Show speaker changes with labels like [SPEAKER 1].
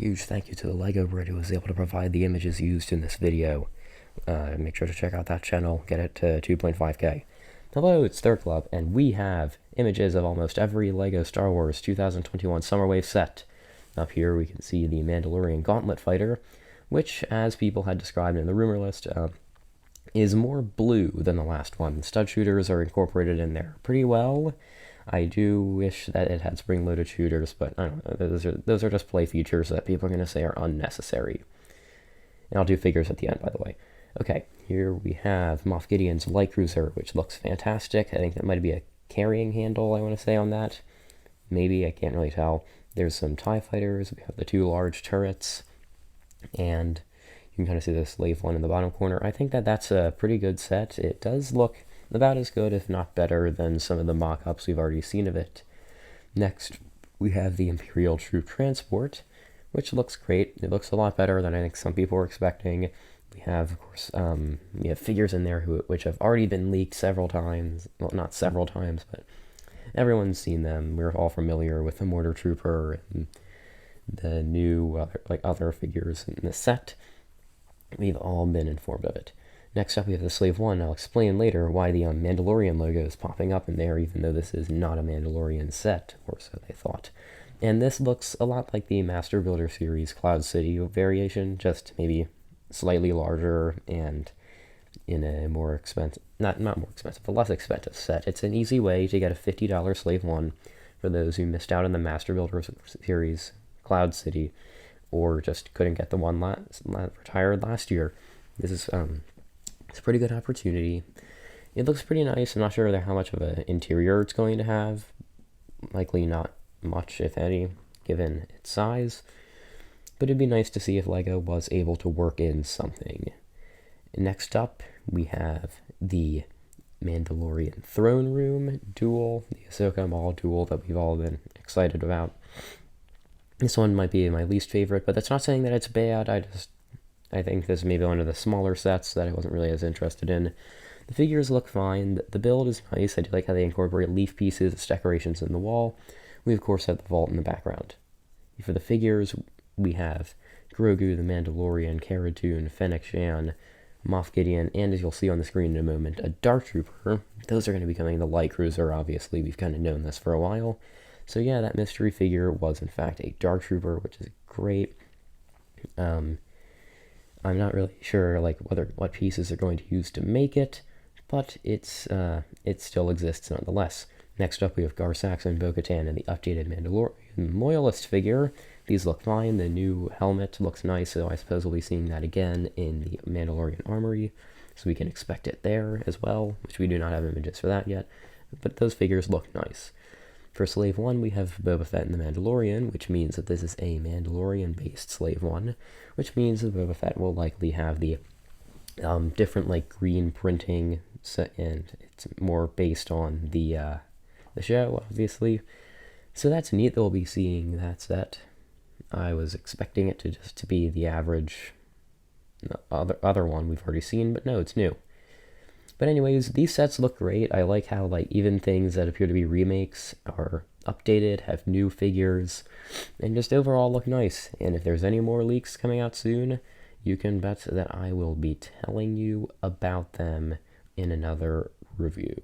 [SPEAKER 1] huge thank you to the LEGO Brit who was able to provide the images used in this video. Make sure to check out that channel, get it to 2.5k. Hello, it's Third Club, and we have images of almost every LEGO Star Wars 2021 Summer Wave set. Up here we can see the Mandalorian Gauntlet fighter, which, as people had described in the rumor list, is more blue than the last one. The stud shooters are incorporated in there pretty well. I do wish that it had spring-loaded shooters, but I don't know, those are just play features that people are going to say are unnecessary. And I'll do figures at the end, by the way. Okay, here we have Moff Gideon's light cruiser, which looks fantastic. I think that might be a carrying handle, I want to say, on that. Maybe, I can't really tell. There's some TIE fighters, we have the two large turrets, and you can kind of see the slave one in the bottom corner. I think that that's a pretty good set. It does look about as good, if not better, than some of the mock-ups we've already seen of it. Next, we have the Imperial Troop Transport, which looks great. It looks a lot better than I think some people were expecting. We have, of course, we have figures in there which have already been leaked several times. Well, not several times, but everyone's seen them. We're all familiar with the Mortar Trooper and the new other figures in the set. We've all been informed of it. Next up, we have the Slave One. I'll explain later why the Mandalorian logo is popping up in there, even though this is not a Mandalorian set, or so they thought. And this looks a lot like the Master Builder series Cloud City variation, just maybe slightly larger and in a more expensive, not more expensive, a less expensive set. It's an easy way to get a $50 Slave One for those who missed out on the Master Builder series Cloud City, or just couldn't get the one retired last year. This is it's a pretty good opportunity. It looks pretty nice. I'm not sure how much of an interior it's going to have. Likely not much, if any, given its size. But it'd be nice to see if LEGO was able to work in something. Next up, we have the Mandalorian Throne Room duel, the Ahsoka Maul duel that we've all been excited about. This one might be my least favorite, but that's not saying that it's bad. I think this may be one of the smaller sets that I wasn't really as interested in. The figures look fine. The build is nice. I do like how they incorporate leaf pieces as decorations in the wall. We, of course, have the vault in the background. For the figures, we have Grogu, the Mandalorian, Cara Dune, Fennec Shan, Moff Gideon, and as you'll see on the screen in a moment, a Dark Trooper. Those are going to be coming in the light cruiser, obviously. We've kind of known this for a while. So yeah, that mystery figure was, in fact, a Dark Trooper, which is great. I'm not really sure what pieces they're going to use to make it, but it still exists nonetheless. Next up, we have Gar Saxon, Bo-Katan, and the updated Mandalorian Loyalist figure. These look fine. The new helmet looks nice, so I suppose we'll be seeing that again in the Mandalorian Armory, so we can expect it there as well, which we do not have images for that yet, but those figures look nice. For Slave One, we have Boba Fett and the Mandalorian, which means that this is a Mandalorian-based Slave One, which means that Boba Fett will likely have the different green printing, and it's more based on the show, obviously. So that's neat that we'll be seeing that set. I was expecting it to be the average other one we've already seen, but no, it's new. But anyways, these sets look great. I like how even things that appear to be remakes are updated, have new figures, and just overall look nice. And if there's any more leaks coming out soon, you can bet that I will be telling you about them in another review.